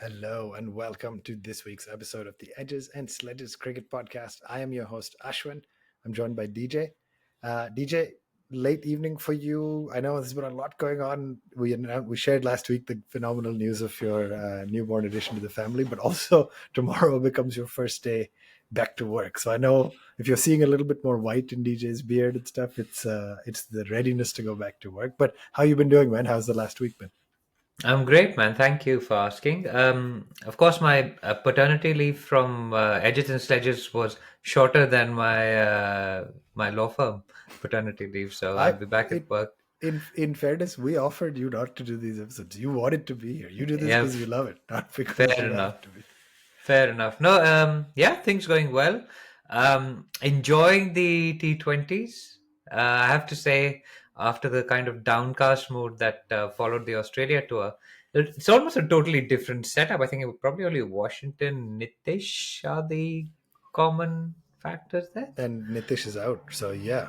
Hello and welcome to this week's episode of the Edges and Sledges Cricket Podcast. I am your host, Ashwin. I'm joined by DJ. DJ, late evening for you. I know there's been a lot going on. We shared last week the phenomenal news of your newborn addition to the family, but also tomorrow becomes your first day back to work. So I know if you're seeing a little bit more white in DJ's beard and stuff, it's the readiness to go back to work. But how you been doing, man? How's the last week been? I'm great, man. Thank you for asking. Of course, my paternity leave from Edges and Sledges was shorter than my law firm paternity leave, so I I'll be back at it work. in fairness, we offered you not to do these episodes. You wanted to be here. You do this Yeah, because you love it, not because fair you enough. have to be. Fair enough. No, yeah, things going well. Enjoying the T20s. I have to say, after the kind of downcast mood that followed the Australia tour, it's almost a totally different setup. I think it would probably only Washington, Nitish are the common factors there. And Nitish is out, so yeah,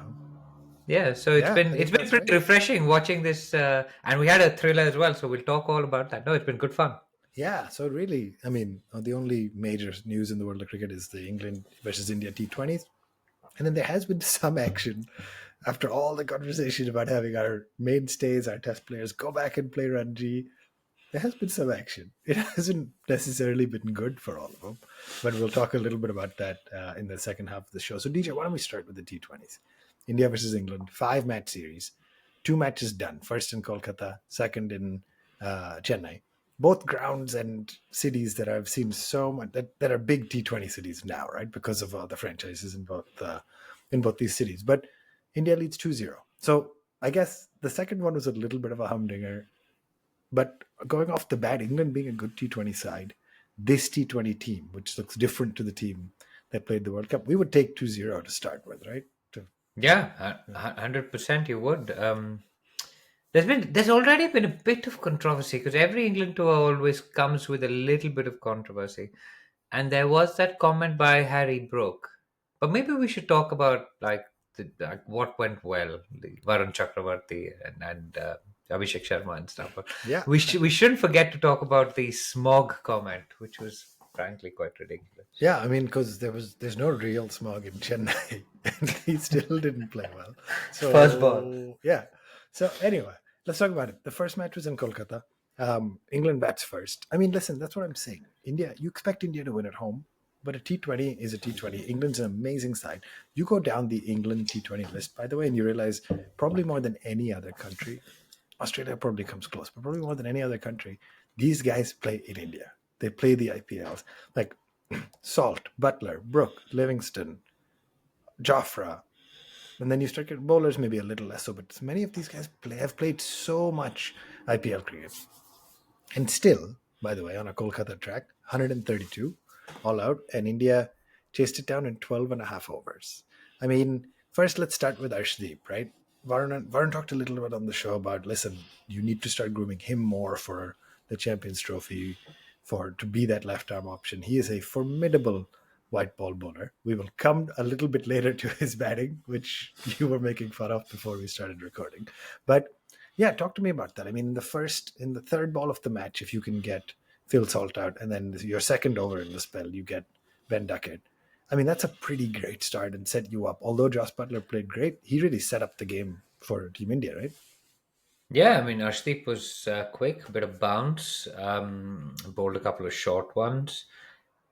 Yeah, so it's yeah, been I it's think been that's right. pretty refreshing watching this, and we had a thriller as well. So we'll talk all about that. No, it's been good fun. Yeah, so really, I mean, the only major news in the world of cricket is the England versus India T20s, and then there has been some action after all the conversation about having our mainstays, our test players, go back and play Ranji. There has been some action. It hasn't necessarily been good for all of them, but we'll talk a little bit about that in the second half of the show. So, DJ, why don't we start with the T20s? India versus England, 5 match series, 2 matches done. First in Kolkata, second in Chennai. Both grounds and cities that I've seen so much that are big T20 cities now, right? Because of the franchises in both these cities. But India leads 2-0. So I guess the second one was a little bit of a humdinger, but going off the bat, England being a good T20 side, this T20 team, which looks different to the team that played the World Cup, we would take 2-0 to start with, right? Yeah, 100% you would. There's already been a bit of controversy because every England tour always comes with a little bit of controversy, and there was that comment by Harry Brook. But maybe we should talk about like what went well, the Varun Chakravarty and Abhishek Sharma and stuff. But Yeah. we shouldn't forget to talk about the smog comment, which was frankly quite ridiculous. Yeah, I mean, because there's no real smog in Chennai, and he still didn't play well. First ball. So yeah. So anyway, let's talk about it. The first match was in Kolkata. England bats first. I mean, listen, that's what I'm saying. India, you expect India to win at home, but a T20 is a T20. England's an amazing side. You go down the England T20 list, by the way, and you realize probably more than any other country, Australia probably comes close, but probably more than any other country, these guys play in India. They play the IPLs. Like Salt, Butler, Brook, Livingston, Jafra, and then you start getting bowlers, maybe a little less so, but many of these guys have played so much IPL cricket. And still, by the way, on a Kolkata track, 132 all out, and India chased it down in 12 and a half overs. I mean, first let's start with Arshdeep, right? Varun talked a little bit on the show about, listen, you need to start grooming him more for the Champions Trophy, for to be that left arm option. He is a formidable white ball bowler. We will come a little bit later to his batting, which you were making fun of before we started recording. But yeah, talk to me about that. I mean, in the third ball of the match, if you can get Phil Salt out, and then your second over in the spell, you get Ben Duckett. I mean, that's a pretty great start and set you up. Although Joss Butler played great, he really set up the game for Team India, right? Yeah, I mean, Arshdeep was quick, a bit of bounce, bowled a couple of short ones.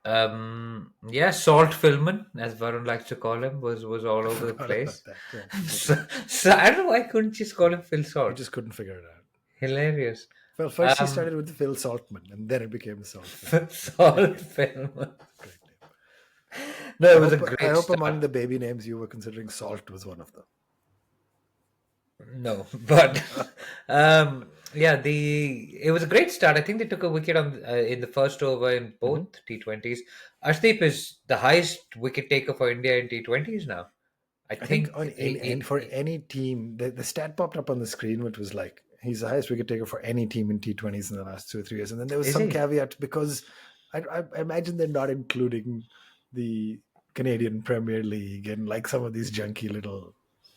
Yeah, Salt Filman, as Varun likes to call him, was I all over the forgot about place. that. Yeah, So I don't know why couldn't just call him Phil he Salt? just couldn't figure it out. Hilarious. Well, first he Um, started with Phil Saltman, and then it became Salt Film. Salt Filman. Great name. No, it was a I great hope among start. the baby names you were considering Salt was one of them. No, but yeah, the it was a great start. I think they took a wicket on in the first over in Mm-hmm. both T20s. Arshdeep is the highest wicket taker for India in T20s now. I I think think on in for any team, the stat popped up on the screen, which was like he's the highest wicket taker for any team in T20s in the last 2 or 3 years. And then there was is some he? caveat because I imagine they're not including the Canadian Premier League and like some of these junky little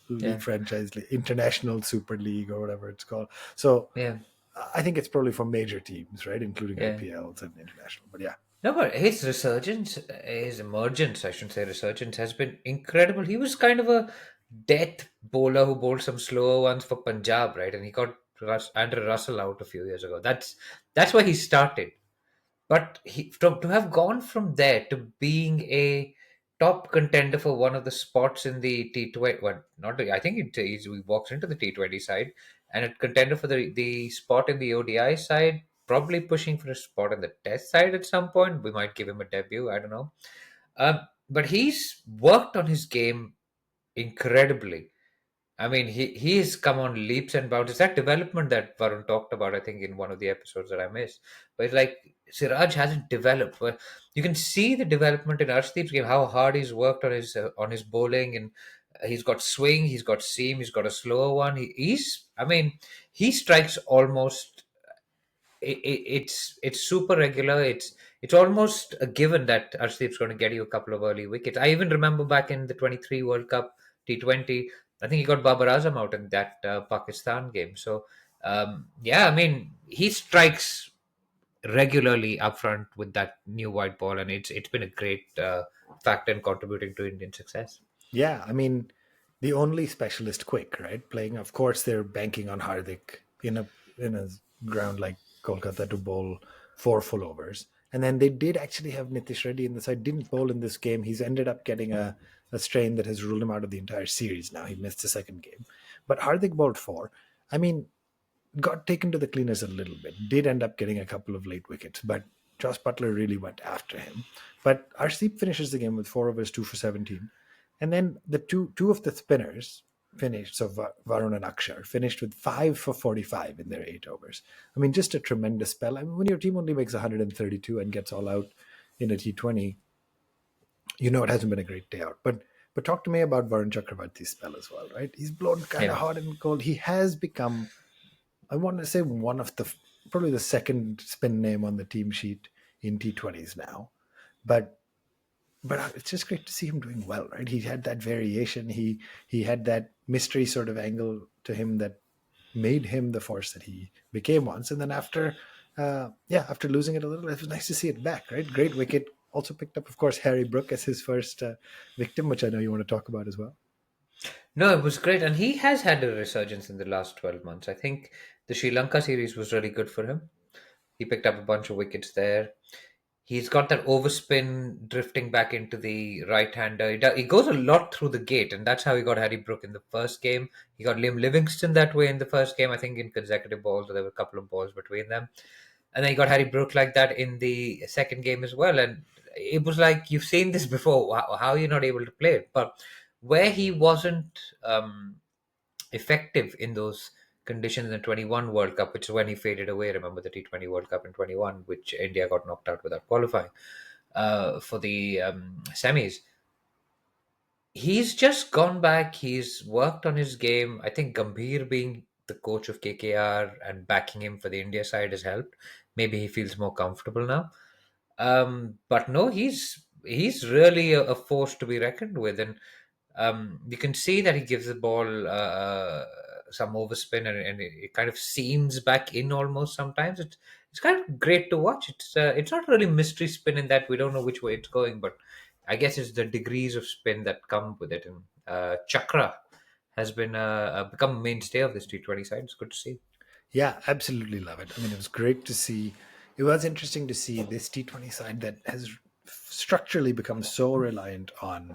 Yeah, league franchise, international Super League or whatever it's called. So yeah. I think it's probably for major teams, right, including Yeah. IPLs and international. But yeah, No, but his resurgence, his emergence, I shouldn't say resurgence, has been incredible. He was kind of a death bowler who bowled some slower ones for Punjab, right? And he got Andrew Russell out a few years ago. That's why he started. But to have gone from there to being a top contender for one of the spots in the T20, well, not I think he walks into the T20 side and a contender for the spot in the ODI side, probably pushing for a spot in the Test side at some point. We might give him a debut. I don't know. But he's worked on his game incredibly. I mean, he's come on leaps and bounds. It's that development that Varun talked about, I think, in one of the episodes that I missed. But it's like Siraj hasn't developed. But you can see the development in Arshdeep's game, how hard he's worked on his bowling, and he's got swing, he's got seam, he's got a slower one. I mean, he strikes almost it's super regular. It's almost a given that Arshdeep's going to get you a couple of early wickets. I even remember back in the 23 World Cup T20, I think he got Babar Azam out in that Pakistan game. So yeah, I mean he strikes regularly up front with that new white ball, and it's been a great factor in contributing to Indian success. yeah. I mean, the only specialist quick, right? Playing, of course, they're banking on Hardik in a ground like Kolkata to bowl 4 full overs. And then they did actually have Nitish Reddy in the side, didn't bowl in this game. He's ended up getting a strain that has ruled him out of the entire series now. He missed the second game. But Hardik bowled four. I mean, got taken to the cleaners a little bit. Did end up getting a couple of late wickets, but Josh Butler really went after him. But Arshdeep finishes the game with 4 overs, 2 for 17. And then the two of the spinners finished, so Varun and Akshar finished with 5 for 45 in their 8 overs. I mean, just a tremendous spell. I mean, when your team only makes 132 and gets all out in a T20, you know it hasn't been a great day out. But talk to me about Varun Chakravarty's spell as well, right? He's blown kind of Yeah. hot and cold. He has become, I want to say, one of the probably the second spin name on the team sheet in T20s now. But it's just great to see him doing well, right? He had that variation. He had that mystery sort of angle to him that made him the force that he became once. And then after losing it a little, it was nice to see it back, right? Great wicket. Also picked up, of course, Harry Brook as his first victim, which I know you want to talk about as well. No, it was great, and he has had a resurgence in the last 12 months. I think the Sri Lanka series was really good for him. He picked up a bunch of wickets there. He's got that overspin drifting back into the right hander. He goes a lot through the gate, and that's how he got Harry Brook in the first game. He got Liam Livingston that way in the first game, I think in consecutive balls. So there were a couple of balls between them. And then he got Harry Brook like that in the second game as well. And it was like, you've seen this before. How are you not able to play it? But where he wasn't effective in those conditions in the 21 World Cup, which is when he faded away. Remember the T20 World Cup in 21, which India got knocked out without qualifying for the semis. He's just gone back. He's worked on his game. I think Gambhir being the coach of KKR and backing him for the India side has helped. Maybe he feels more comfortable now. But no, he's really a force to be reckoned with, and you can see that he gives the ball some overspin, and it kind of seams back in almost sometimes. It's kind of great to watch. It's not really mystery spin in that we don't know which way it's going, but I guess it's the degrees of spin that come with it. And Chakra has been become a mainstay of this T20 side. It's good to see. Yeah, absolutely love it. I mean, it was great to see. It was interesting to see this T20 side that has structurally become so reliant on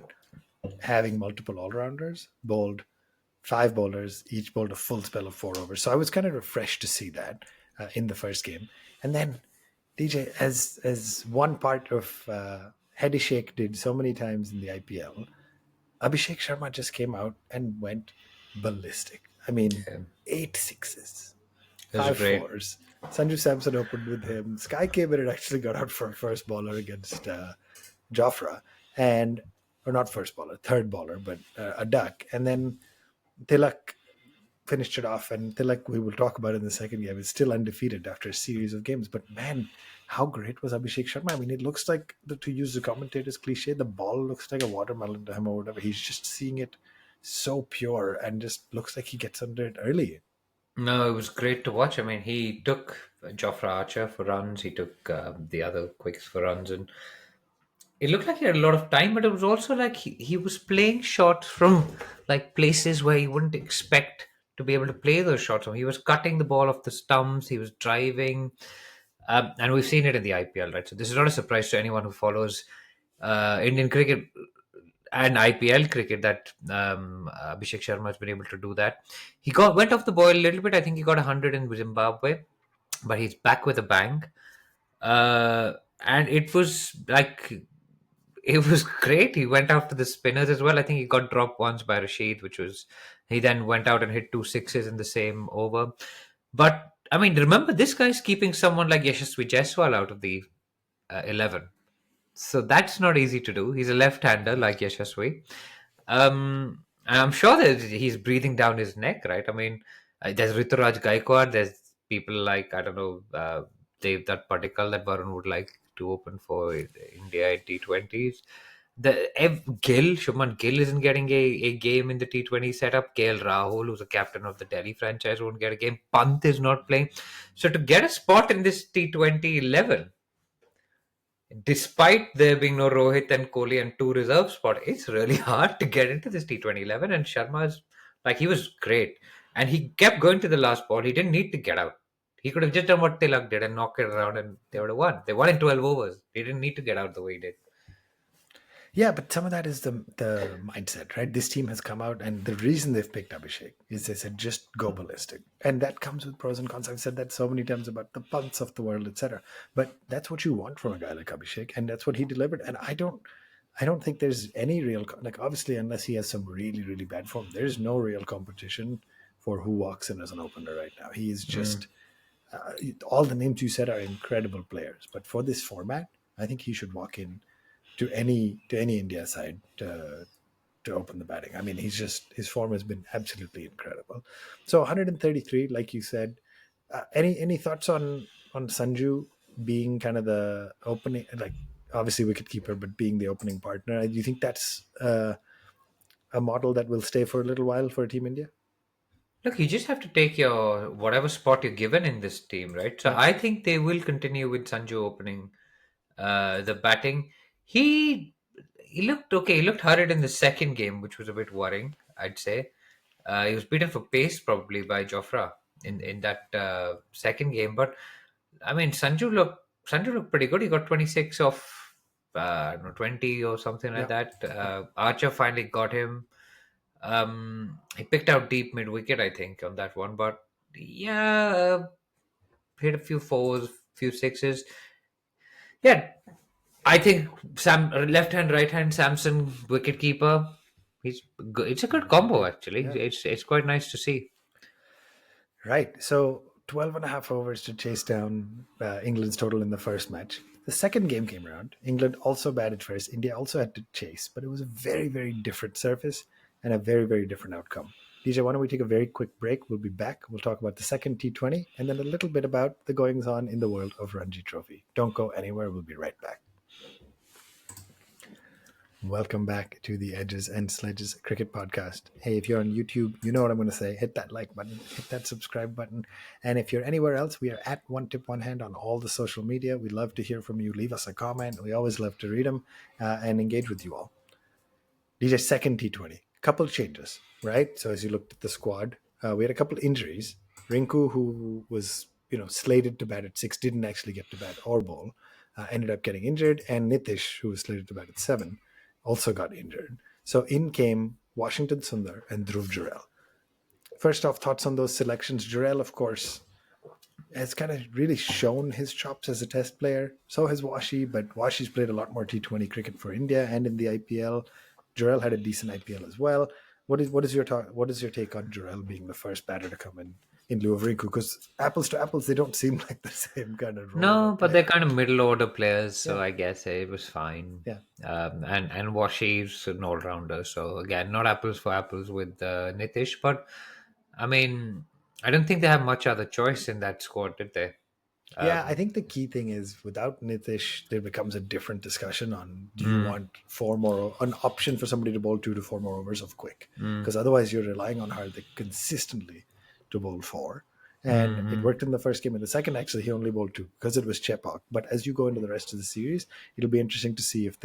having multiple all rounders, bowled 5 bowlers, each bowled a full spell of 4 overs. So I was kind of refreshed to see that in the first game. And then DJ, as one part of Heady Shake did so many times in the IPL, Abhishek Sharma just came out and went ballistic. I mean, Yeah, 8 sixes, it was five great. fours. Sanju Samson opened with him. Sky came in and actually got out for first bowler against Jofra, and or not first bowler, third bowler, but a duck. And then Tilak finished it off, and Tilak, we will talk about in the second game, is still undefeated after a series of games. But man, how great was Abhishek Sharma? I mean, it looks like, to use the commentator's cliche, the ball looks like a watermelon to him or whatever. He's just seeing it so pure and just looks like he gets under it early. No, it was great to watch. I mean, he took Jofra Archer for runs. He took the other quicks for runs, and it looked like he had a lot of time. But it was also like he was playing shots from like places where you wouldn't expect to be able to play those shots. So he was cutting the ball off the stumps. He was driving, and we've seen it in the IPL, right? So this is not a surprise to anyone who follows Indian cricket and IPL cricket that Abhishek Sharma has been able to do that. He got went off the boil a little bit. I think he got 100 in Zimbabwe, but he's back with a bang. And it was like it was great. He went after the spinners as well. I think he got dropped once by Rashid, which was he then went out and hit two sixes in the same over. But I mean, remember this guy's keeping someone like Yashasvi Jaiswal out of the 11. So that's not easy to do. He's a left-hander like Yashasvi. And I'm sure that he's breathing down his neck, right? I mean, there's Rituraj Gaikwad. There's people like I don't know Devdutt Padikkal that Varun would like to open for India in T20s. Shubman Gill isn't getting a game in the T20 setup. KL Rahul, who's a captain of the Delhi franchise, won't get a game. Pant is not playing. So to get a spot in this T20 11, despite there being no Rohit and Kohli and two reserve spot, it's really hard to get into this T20 11. And Sharma's like he was great, and he kept going to the last ball. He didn't need to get out. He could have just done what Tilak did and knocked it around, and they would have won. They won in 12 overs. He didn't need to get out the way he did. Yeah, but some of that is the mindset, right? This team has come out, and the reason they've picked Abhishek is they said just go ballistic, and that comes with pros and cons. I've said that so many times about the punts of the world, etc. But that's what you want from a guy like Abhishek, and that's what he delivered. And I don't think there's any real like obviously unless he has some really really bad form, there's no real competition for who walks in as an opener right now. He is just all the names you said are incredible players, but for this format, I think he should walk in to any India side to open the batting. I mean, his form has been absolutely incredible. So 133, like you said. Any thoughts on Sanju being kind of the opening, like obviously wicketkeeper, but being the opening partner? Do you think that's a model that will stay for a little while for Team India? Look, you just have to take your whatever spot you're given in this team, right? So Yeah, I think they will continue with Sanju opening the batting. He he looked okay. He looked hurried in the second game, which was a bit worrying, I'd say. He was beaten for pace probably by Jofra in that second game. But I mean, Sanju looked pretty good. He got 26 off I don't know 20 or something like yeah. that. Archer finally got him. He picked out deep mid wicket, I think, on that one. But yeah, hit a few fours, few sixes. Yeah, I think Sam left hand, right hand, Samson wicket keeper. He's good. It's a good combo actually. Yeah. It's quite nice to see. Right. So 12 and a half overs to chase down England's total in the first match. The second game came around. England also batted first. India also had to chase, but it was a very, very different surface and a very, very different outcome. DJ, why don't we take a very quick break? We'll be back. We'll talk about the second T20 and then a little bit about the goings on in the world of Ranji Trophy. Don't go anywhere. We'll be right back. Welcome back to the Edges and Sledges Cricket Podcast. Hey, if you're on YouTube, you know what I'm going to say. Hit that like button, hit that subscribe button. And if you're anywhere else, we are at One Tip One Hand on all the social media. We'd love to hear from you. Leave us a comment. We always love to read them and engage with you all. DJ, second T20. Couple changes, right? So as you looked at the squad, we had a couple injuries. Rinku, who was slated to bat at 6, didn't actually get to bat or bowl. Ended up getting injured, and Nitish, who was slated to bat at 7, also got injured. So in came Washington Sundar and Dhruv Jurel. First off, thoughts on those selections. Jurel, of course, has kind of really shown his chops as a test player. So has Washi, but Washi's played a lot more T20 cricket for India and in the IPL. Jurel had a decent IPL as well. What is your take on Jurel being the first batter to come in lieu of Rinku? Because apples to apples, they don't seem like the same kind of role or No, but they're player. kind of middle order players, so Yeah, I guess it was fine. yeah. And Washi's an all rounder, so again, not apples for apples with Nitish, but I mean, I don't think they have much other choice in that squad, did they? Yeah, I Um, think the key thing is without Nitish, there becomes a different discussion on do you want an option for somebody to bowl 2 to 4 more overs of quick? Because otherwise you're relying on Hardik consistently to bowl 4. And it Mm-hmm. worked in the first game. In the second, actually, he only bowled two because it was Chepak. But as you go into the rest of the series, it'll be interesting to see if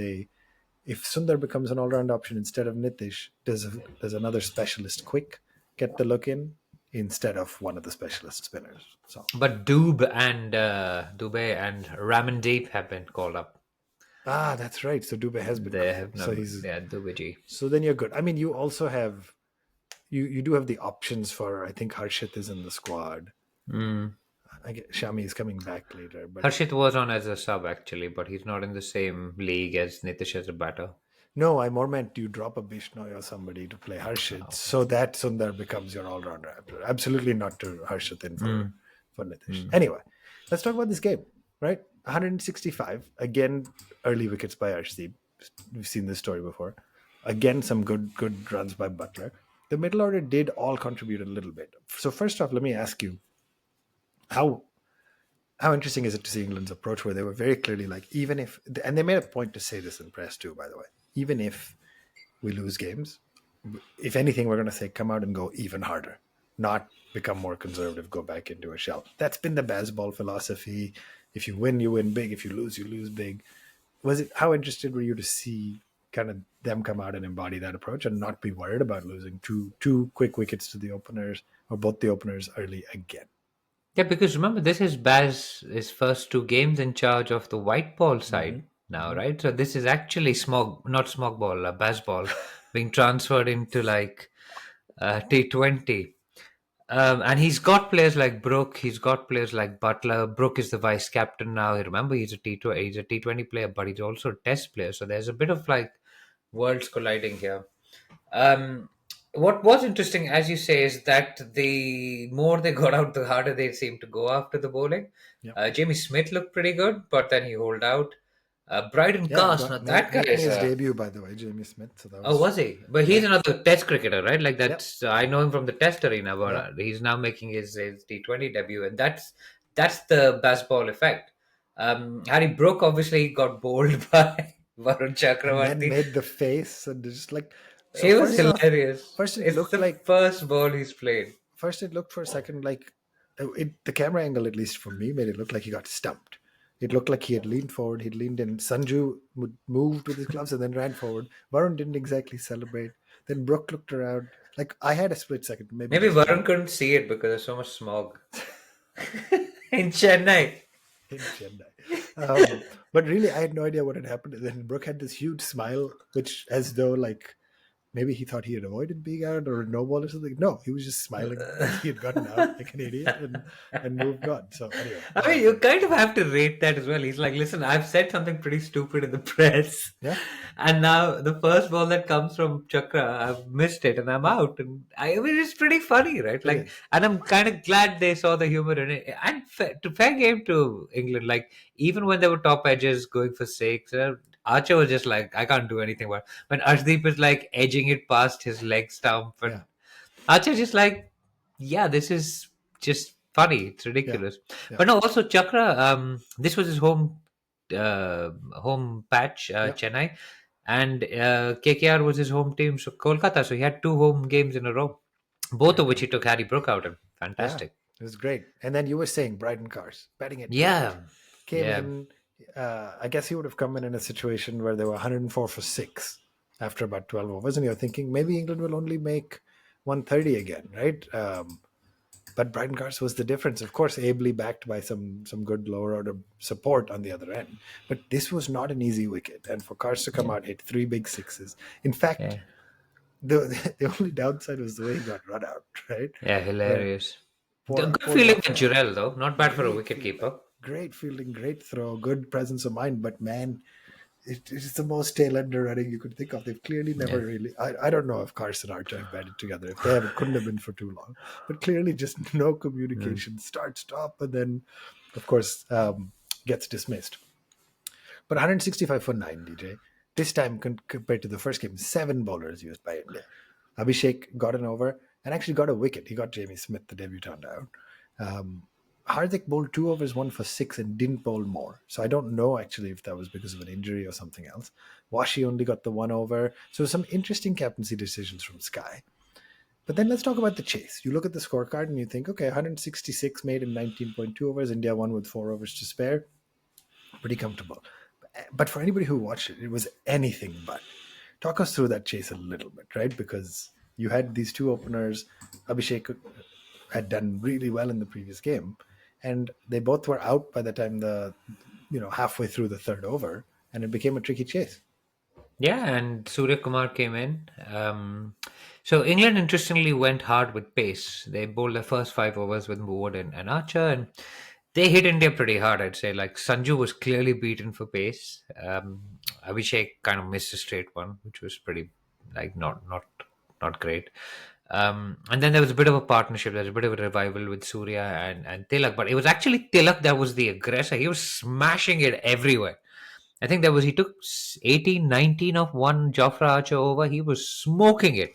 Sundar becomes an all-round option instead of Nitish. Does another specialist quick get the look in instead of one of the specialist spinners? So But Dubey and Ramandeep have been called up. that's right. So Dubey has been They called. have So not. he's Yeah, Dubey. so then you're good. I mean, you also have you do have the options for. I think Harshit is in the squad. Mm. I get Shami is coming back later, but Harshit was on as a sub actually, but he's not in the same league as Nitish as a batter. no, I more meant you drop a Bishnoi or somebody to play Harshit Okay. so that Sundar becomes your all-rounder. Absolutely not to Harshit in Mm. for Nitish. Mm. Anyway, let's talk about this game, right? 165 again, early wickets by Arshdeep. We've seen this story before. Again, some good runs by Butler. The middle order did all contribute a little bit. So first off, let me ask you how how interesting is it to see England's approach where they were very clearly like, even if, and they made a point to say this in press too, by the way, even if we lose games, if anything, we're going to say come out and go even harder, not become more conservative, go back into a shell. That's been the Bazball philosophy. If you win, you win big. If you lose big. Was it, how interested were you to see kind of them come out and embody that approach and not be worried about losing two quick wickets to the openers or both the openers early again? Yeah, because remember, this is Baz's first two games in charge of the white ball Mm-hmm. side now, Mm-hmm. right? So this is actually not smog ball, Bazball being transferred into like T20. And he's got players like Brook. He's got players like Butler. Brook is the vice captain now. Remember, he's a T20 player, but he's also a Test player. So there's a bit of like worlds colliding here. Um, what was interesting, as you say, is that the more they got out, the harder they seemed to go after the bowling. Yeah. Jamie Smith looked pretty good, but then he holed out. Bryden Yeah, Cast, now that guy making is his a. debut, by the way, Jamie Smith. So that Oh, was, was he? But he's yeah, another Test cricketer, right? Like yeah, that's I know him from the Test arena, but yeah. he's now making his T20 debut, and that's the Bazball effect. Harry Brook obviously got bowled by Varun And then Chakravarty. made the face and just like, He was first off, hilarious. first it It's looked the like, first ball he's played. first it looked for a second like, the camera angle, at least for me, made it look like he got stumped. It looked like he had leaned forward, he'd leaned in. Sanju moved with his gloves and then ran forward. Varun didn't exactly celebrate. Then Brook looked around. Like, I had a split second, maybe Maybe just Varun two couldn't see it because there's so much smog in Chennai. in Chennai. But really, I had no idea what had happened. And then Brooke had this huge smile, which as though like maybe he thought he had avoided being out or a no ball or something. No, he was just smiling like he had gotten out like an idiot and moved on. So anyway, I mean, you kind of have to rate that as well. He's like, listen, I've said something pretty stupid in the press, yeah, and now the first ball that comes from Chakra, I've missed it, and I'm yeah, out. And I mean, it's pretty funny, right? it Like, is. and I'm kind of glad they saw the humor in it. And to fair game to England, like even when they were top edges going for six, Archer was just like, I can't do anything. But when Arshdeep is like edging it past his leg stump, Yeah, and Archer just like, yeah, this is just funny. It's yeah, ridiculous. yeah, But no, also Chakra, this was his home patch, yeah. Chennai, and KKR was his home team, so Kolkata. So he had two home games in a row, both of Correct, which he correct. took Harry Brook out in. Yeah, Fantastic. it was great. And then you were saying Bryden Cars batting at eight Yeah, came yeah. in. I guess he would have come in a situation where they were 104 for six after about 12 overs, and you're thinking maybe England will only make 130 again, right? But Bryden Cars was the difference. Of course, ably backed by some good lower order support on the other end. But this was not an easy wicket, and for Cars to come Yeah. out hit three big sixes. In fact, Yeah. the only downside was the way he got run out, right? Yeah, Where hilarious. poor Good poor feeling for Jafra, Jurel, though. Not bad for a great wicket fielding, keeper. great fielding, great throw, good presence of mind. But man, it's the most tail ender running you could think of. They've clearly never Yeah. really. I don't know if Carson and Archer have batted together. If they have, it couldn't have been for too long. But clearly, just no Mm. communication. Start, stop, and then, of course, gets dismissed. But 165 for 9, DJ. This time, compared to the first game, 7 bowlers used by India. Abhishek got an over and actually got a wicket. He got Jamie Smith, the debutant, out. Um, Hardik bowled 2 overs, 1 for 6, and didn't bowl more. So I don't know actually if that was because of an injury or something else. Washi only got the 1 over. So some interesting captaincy decisions from Sky. But then let's talk about the chase. You look at the scorecard and you think, okay, 166 made in 19.2 overs. India won with 4 overs to spare. Pretty comfortable. But for anybody who watched it, it was anything but. Talk us through that chase a little bit, right? Because you had these two openers. Abhishek had done really well in the previous game, and they both were out by the time halfway through the third over, and it became a tricky chase. Yeah, and Surya Kumar came in. So England interestingly went hard with pace. They bowled the first 5 overs with Wood and Archer, and they hit India pretty hard. I'd say like Sanju was clearly beaten for pace. Abhishek kind of missed a straight one, which was pretty like not great. And then there was a bit of a partnership. There was a bit of a revival with Surya and Tilak, but it was actually Tilak that was the aggressor. He was smashing it everywhere. I think he took 18, 19 of one Jofra Archer over. He was smoking it.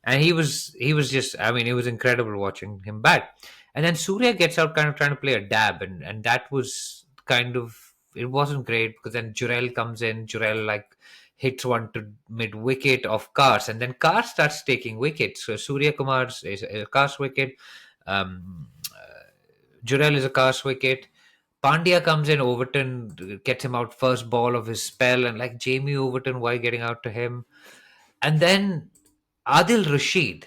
And he was just, I mean, it was incredible watching him bat. And then Surya gets out kind of trying to play a dab, and that was kind of, it wasn't great because then Jurel comes in. Jurel like hits one to mid wicket of Kars, and then Kars starts taking wickets. So Surya Kumar's is a Kars wicket. Jurel is a Kars wicket. Pandya comes in, Overton gets him out first ball of his spell, and like Jamie Overton, why getting out to him? And then Adil Rashid,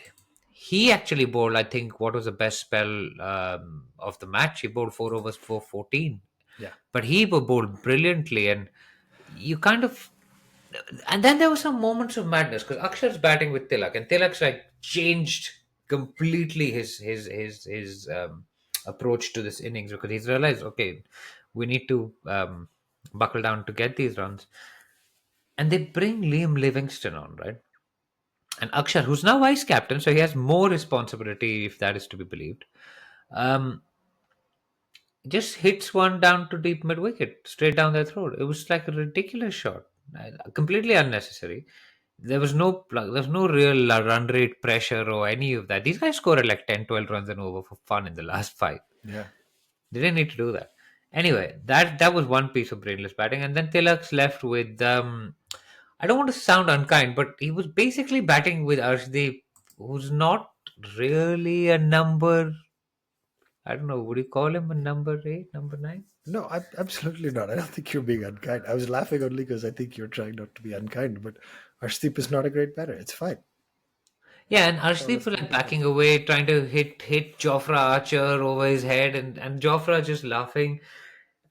he actually bowled, I think, what was the best spell of the match. He bowled 4 overs for 14. Yeah. But he bowled brilliantly, and you kind of. And then there were some moments of madness because Akshar's batting with Tilak, and Tilak's like changed completely his approach to this innings because he's realized, okay, we need to buckle down to get these runs. And they bring Liam Livingston on, right? And Akshar, who's now vice captain, so he has more responsibility if that is to be believed. Um, just hits one down to deep mid wicket, straight down their throat. It was like a ridiculous shot, completely unnecessary. There was no real run rate pressure or any of that. These guys scored like 10, 12 runs and over for fun in the last five. Yeah. They didn't need to do that. Anyway, that was one piece of brainless batting, and then Tilak's left with I don't want to sound unkind, but he was basically batting with Arshdeep, who's not really a number. I don't know. Would you call him a number 8, number 9? No, absolutely not. I don't think you're being unkind. I was laughing only because I think you're trying not to be unkind. But Arshdeep is not a great batter. It's fine. Yeah, and So Arshdeep let's was keep like it backing moving. away, trying to hit Jofra Archer over his head, and Jofra just laughing.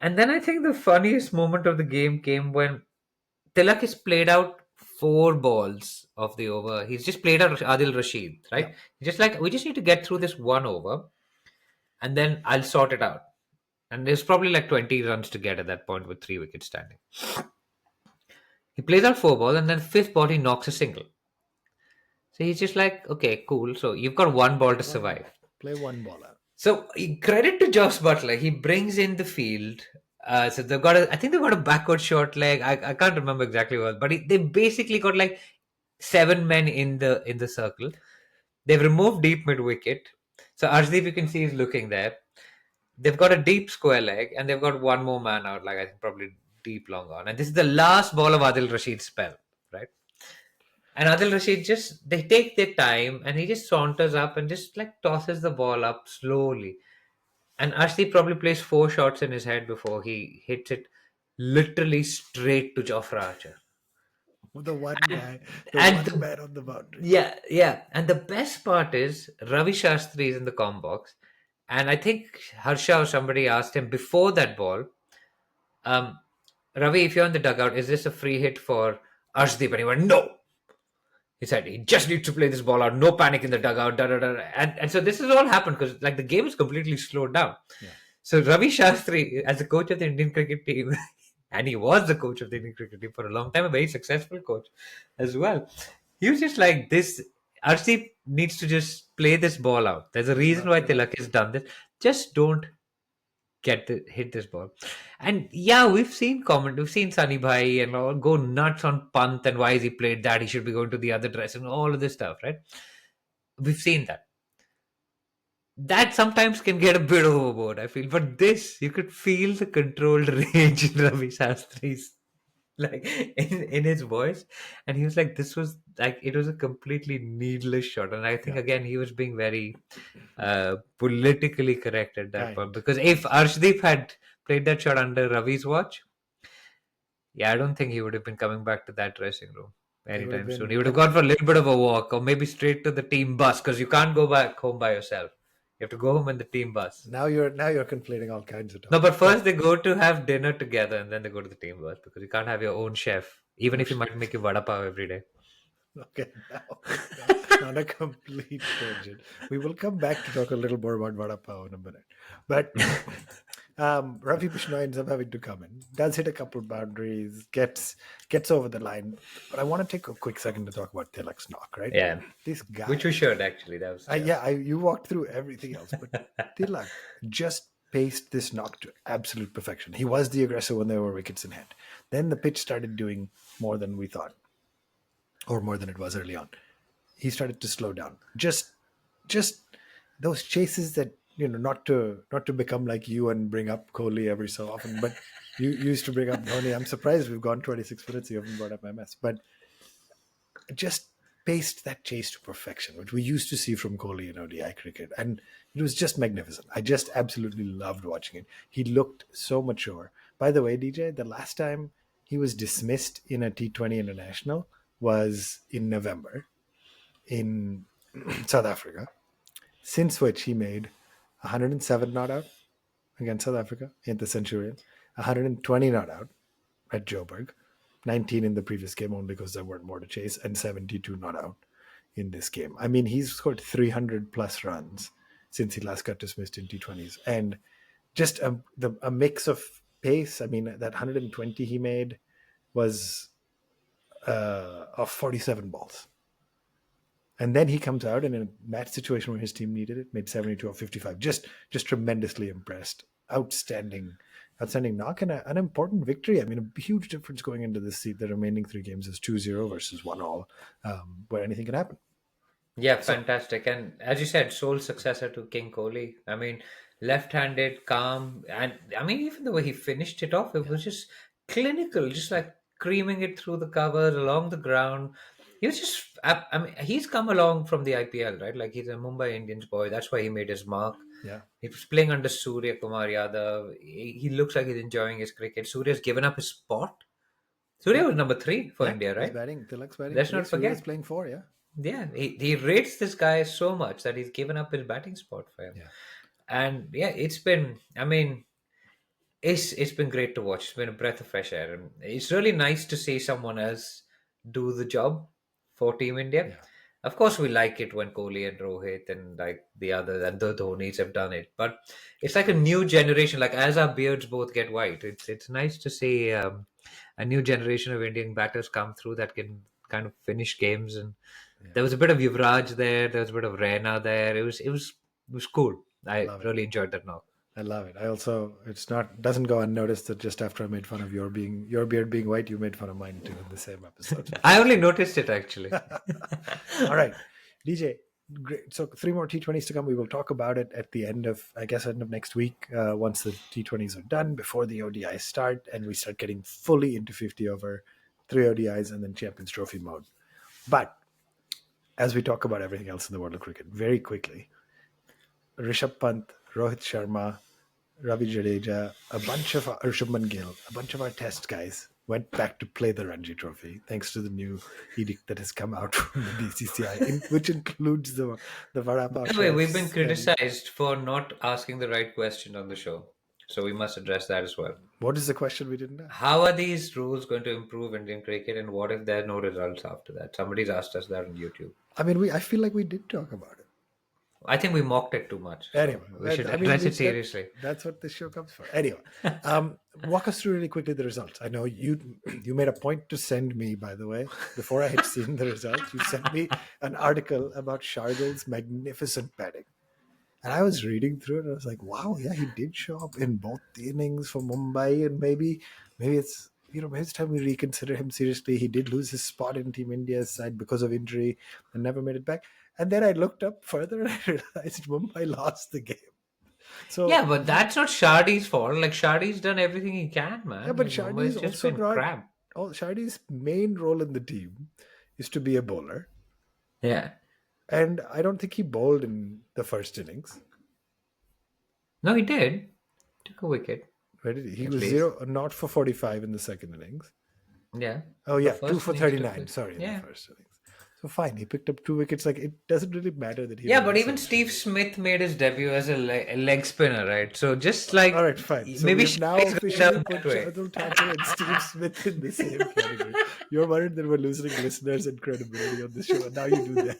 And then I think the funniest moment of the game came when Tilak has played out 4 balls of the over. He's just played out Adil Rashid, Yeah. right? He's just like, we just need to get through this one over, and then I'll sort it out. And there's probably like 20 runs to get at that point with 3 wickets standing. He plays out 4 balls, and then fifth ball he knocks a single. So he's just like, okay, cool. So you've got 1 ball to One survive. ball. Play one ball out. So credit to Josh Butler. He brings in the field. So I think they've got a backward short leg. I can't remember exactly what, but they basically got like 7 men in the circle. They've removed deep mid wicket. So Arshdeep, you can see, is looking there. They've got a deep square leg, and they've got one more man out, like I think probably deep long on. And this is the last ball of Adil Rashid's spell, right? And Adil Rashid they take their time, and he just saunters up and just like tosses the ball up slowly. And Ashdeep probably plays 4 shots in his head before he hits it literally straight to Jofra Archer. The one guy, the And one man on the boundary. yeah, yeah. And the best part is Ravi Shastri is in the com box. And I think Harsha or somebody asked him before that ball, um, Ravi, if you're in the dugout, is this a free hit for Arshdeep? And he went, no. He said he just needs to play this ball out. No panic in the dugout. Da, da, da. And so this has all happened because like the game is completely slowed down. Yeah. So Ravi Shastri, as the coach of the Indian cricket team, and he was the coach of the Indian cricket team for a long time, a very successful coach as well. He was just like this. Arshdeep needs to just play this ball out. There's a reason why Tilak has done this. Just don't hit this ball. And yeah, we've seen Sunny Bhai and all go nuts on Pant and why is he played that? He should be going to the other dress and all of this stuff, right? We've seen that. That sometimes can get a bit overboard, I feel. But this, you could feel the controlled rage in Ravi Shastri's. like in his voice, and he was like, "This was like it was a completely needless shot," and I think Yeah, again he was being very politically correct at that point kind. because if Arshdeep had played that shot under Ravi's watch, yeah, I don't think he would have been coming back to that dressing room He would have anytime soon. He been. would have gone for a little bit of a walk or maybe straight to the team bus because you can't go back home by yourself. You have to go home in the team bus. Now you're conflating all kinds of No, but topics. first they go to have dinner together and then they go to the team bus because you can't have your own chef, even if he might make you vada pav every day. Okay, now we've gone on a complete tangent. We will come back to talk a little more about Vada Pav in a minute. But Ravi Bishnoi ends up having to come in, does hit a couple boundaries, gets over the line. But I want to take a quick second to talk about Tilak's knock, right? Yeah, This guy, which we should actually. That was yeah. you walked through everything else, but Tilak just paced this knock to absolute perfection. He was the aggressor when there were wickets in hand. Then the pitch started doing more than we thought, or more than it was early on. He started to slow down. Just those chases that not to become like you and bring up Kohli every so often, but you used to bring up Dhoni. I'm surprised we've gone 26 minutes. You haven't brought up MS, but just paced that chase to perfection, which we used to see from Kohli in ODI cricket, and it was just magnificent. I just absolutely loved watching it. He looked so mature. By the way, DJ, the last time he was dismissed in a T20 international was in November in South Africa, since which he made 107 not out against South Africa in the Centurions, 120 not out at Joburg, 19 in the previous game only because there weren't more to chase, and 72 not out in this game. I mean, he's scored 300 plus runs since he last got dismissed in T20s, and just a mix of pace. I mean, that 120 he made was of 47 balls. And then he comes out in a match situation where his team needed it, made 72 or 55. Just tremendously impressed. Outstanding knock and an important victory. I mean, a huge difference going into this seat. The remaining three games is 2-0 versus 1-all, where anything can happen. Yeah, So, fantastic. And as you said, sole successor to King Kohli. I mean, left-handed, calm, and I mean, even the way he finished it off, it yeah, was just clinical, just like creaming it through the covers along the ground. He was just, I mean, he's come along from the IPL, right? Like he's a Mumbai Indians boy. That's why he made his mark. yeah. He was playing under Surya Kumar Yadav. He looks like he's enjoying his cricket. Surya's given up his spot. Surya Yeah, was number three for yeah. India, He's right? batting. Tilak's batting Let's three. not Surya's forget. playing four, yeah. Yeah, he rates this guy so much that he's given up his batting spot for him. Yeah. And yeah, it's been, I mean, it's been great to watch. It's been a breath of fresh air. And it's really nice to see someone else do the job for Team India. Yeah. Of course, we like it when Kohli and Rohit and like the others and the Dhonis have done it. But it's like a new generation. Like as our beards both get white, it's nice to see a new generation of Indian batters come through that can kind of finish games. And Yeah. there was a bit of Yuvraj there. There was a bit of Raina there. It was cool. I I love it. really enjoyed that knock. I love it. I also, it's not, doesn't go unnoticed that just after I made fun of your beard being white, you made fun of mine too in the same episode. I only noticed it actually. All right, DJ. Great. So three more T20s to come. We will talk about it at the end of, I guess, end of next week, once the T20s are done, before the ODIs start, and we start getting fully into 50 over, three ODIs, and then Champions Trophy mode. But as we talk about everything else in the world of cricket, very quickly, Rishabh Pant, Rohit Sharma, Ravi Jadeja, a bunch of Shubman Gill, a bunch of our test guys went back to play the Ranji Trophy, thanks to the new edict that has come out from the BCCI, which includes the Varma. By the way, we've been criticized for not asking the right question on the show. So we must address that as well. What is the question we didn't ask? How are these rules going to improve Indian cricket and what if there are no results after that? Somebody's asked us that on YouTube. I mean, I feel like we did talk about it. I think we mocked it too much. So Anyway, we should address it seriously. That's what this show comes for. Anyway, walk us through really quickly the results. I know you made a point to send me, by the way, before I had seen the results, you sent me an article about Shardul's magnificent batting. And I was reading through it and I was like, wow, yeah, he did show up in both the innings for Mumbai, and maybe it's maybe it's time we reconsider him seriously. He did lose his spot in Team India's side because of injury and never made it back. And then I looked up further and I realized Mumbai lost the game. So Yeah, but that's not Shardy's fault. Like Shardy's done everything he can, man. yeah, but Like, Shardy Mumbai's is just also been not. crap. Shardy's main role in the team is to be a bowler, Yeah. and I don't think he bowled in the first innings. No, he did. Took a wicket, Where did he? He at was least. zero, not for 45 in the second innings. Yeah. Oh The yeah, two first for innings took 39. it. Sorry, in the Yeah. first innings. So fine, he picked up 2 wickets. Like it doesn't really matter that he Yeah, ran but a even Steve century. Smith made his debut as a leg spinner, right? So just All like right, fine. So maybe we've now Shahid's going officially down that put way. Shardul Thakur and Steve Smith in the same category. You're worried that we're losing listeners and credibility on this show, and now you do that.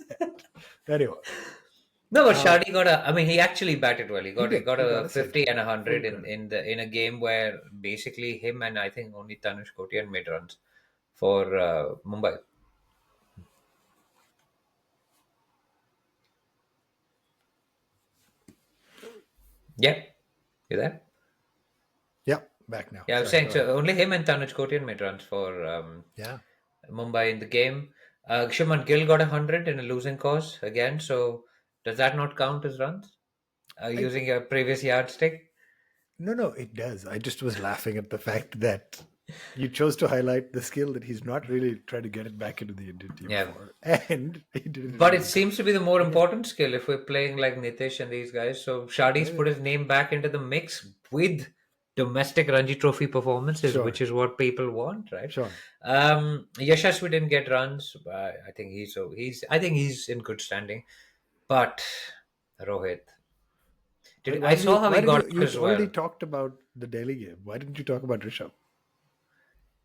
Anyway, No, but uh, Shardy got a. I mean, he actually batted well. He he got he did. got He got a a 50 century. and a Full hundred credit. in a game where basically him and I think only Tanush Kotian made runs for Mumbai. Yeah, you there? Yeah, back now. Yeah, I was Sorry, saying go ahead. so. Only him and Tanuj Kotian made runs for Yeah. Mumbai in the game. Shuman Gill got 100 in a losing cause again. So does that not count as runs? I Using your previous yardstick? No, it does. I just was laughing at the fact that you chose to highlight the skill that he's not really trying to get it back into the Indian team Yeah. for, and he did it in a But it losing cause. seems to be the more Again, important skill if we're playing like Nitish and these guys. So Shadi's maybe put his name back into the mix with domestic Ranji Trophy performances, which sure, is what people want, right? sure. Yashasvi didn't get runs. I think he's in good standing. But Rohit, I saw how Why he did got you? out You as already well. talked about the Delhi game. Why didn't you talk about Rishabh?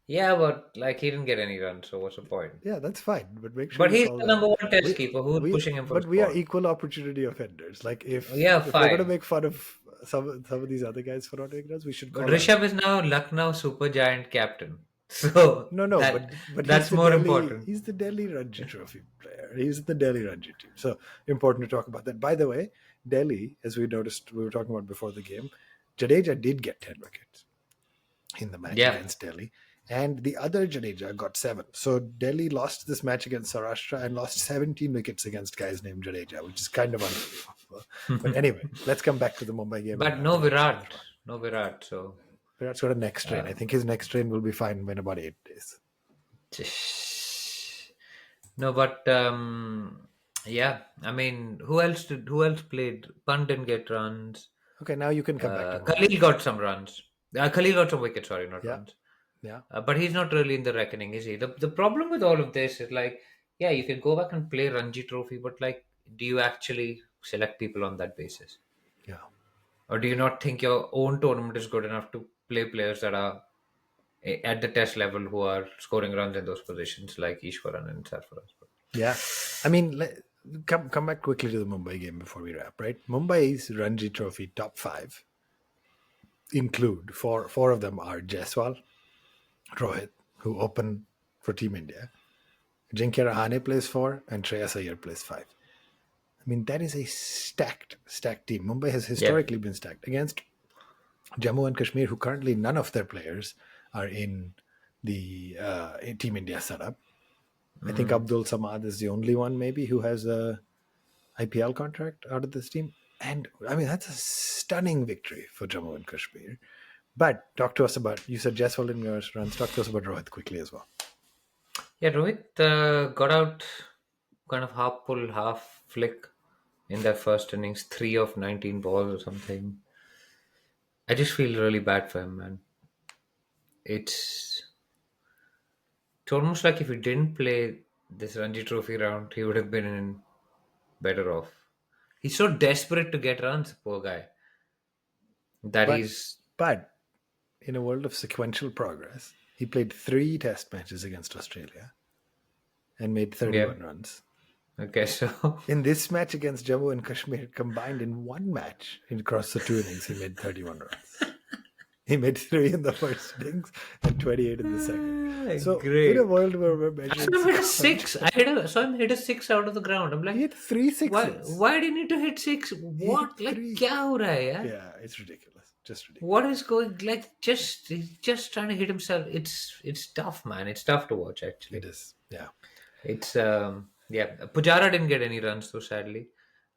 Yeah, but like he didn't get any runs, so what's the point? Yeah, that's fine, but make sure But you he's solve the that. number one test We keeper. Who's pushing him for a we are spot? equal opportunity offenders. Like Yeah, if we're gonna fine. make fun of some of these other guys for not taking us, we should But call out. Rishabh is now Lucknow Super Giant captain, so No, but that's more important. He's the Delhi Ranji Trophy player. He's the Delhi Ranji team. So important to talk about that. By the way, Delhi, as we noticed, we were talking about before the game, Jadeja did get 10 wickets in the match Yeah. against Delhi, and the other Jadeja got 7. So Delhi lost this match against Saurashtra and lost 17 wickets against guys named Jadeja, which is kind of unbelievable. But anyway, let's come back to the Mumbai game and But wrap it up for this one. No Virat. So Virat's got a neck strain. I think his neck strain will be fine in about 8 days. no, but yeah. I mean, who else played? Pant didn't get runs. Okay, now you can come back to Mumbai. Khalil got some runs. Khalil got some wickets. Sorry, not Yeah, runs. yeah. But he's not really in the reckoning, is he? The problem with all of this is like, yeah, you can go back and play Ranji Trophy, but like, do you actually select people on that basis? Yeah. Or do you not think your own tournament is good enough to play players that are at the test level who are scoring runs in those positions like Ishwaran and Sarfaraz? Yeah. I mean, come back quickly to the Mumbai game before we wrap, right? Mumbai's Ranji Trophy top 5 include four of them are Jaiswal, Rohit, who open for Team India. Jinkya Rahane plays 4 and Shreyas Iyer plays 5. I mean, that is a stacked team. Mumbai has Yeah. historically been stacked against Jammu and Kashmir, who currently none of their players are in the in Team India setup. I think Abdul Samad is the only one maybe who has a IPL contract out of this team. And I mean, that's a stunning victory for Jammu and Kashmir. But talk to us about, you said Jaiswal in your runs. Talk to us about Rohit quickly as well. Yeah, Rohit got out kind of half pull, half flick in that first innings, 3 of 19 balls or something. I just feel really bad for him, man. It's it's almost like if he didn't play this Ranji Trophy round, he would have been in better off. He's so desperate to get runs, poor guy, that But he's but in a world of sequential progress, he played 3 test matches against Australia and made yeah. 31 runs. Okay, so In this match against Jammu and Kashmir, combined in one match across the 2 innings, he made 31 runs. He made 3 in the first innings and 28 in the second. So, in a great. world where we're I measuring saw him hit a sequential, six. Saw him hit a six out of the ground. I'm he like, had 3 why? sixes. Why do you need to hit six? He hit What? Like, 3. kya ho raha hai, yaar? Yeah, it's ridiculous. Just What ridiculous. is going? Like, he's just trying to hit himself. It's tough, man. It's tough to watch It actually. is. Yeah. It's yeah. Pujara didn't get any runs though, sadly.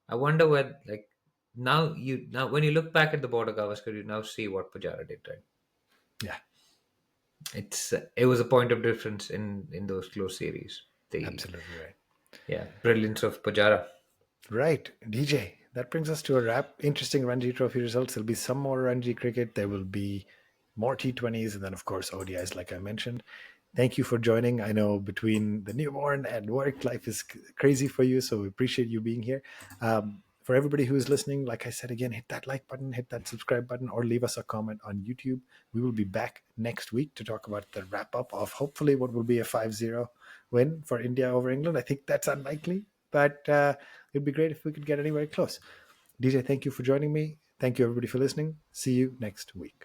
I wonder where like now when you look back at the border Gavaskar, you now see what Pujara did, right? Yeah. it was a point of difference in those close series. The Absolutely right. Yeah, brilliance of Pujara. Right, DJ. That brings us to a wrap. Interesting Ranji Trophy results. There'll be some more Ranji cricket. There will be more T20s, and then, of course, ODIs, like I mentioned. Thank you for joining. I know between the newborn and work, life is crazy for you, so we appreciate you being here. For everybody who is listening, like I said again, hit that like button, hit that subscribe button, or leave us a comment on YouTube. We will be back next week to talk about the wrap up of hopefully what will be a 5-0 win for India over England. I think that's unlikely, but it'd be great if we could get anywhere close. DJ, thank you for joining me. Thank you, everybody, for listening. See you next week.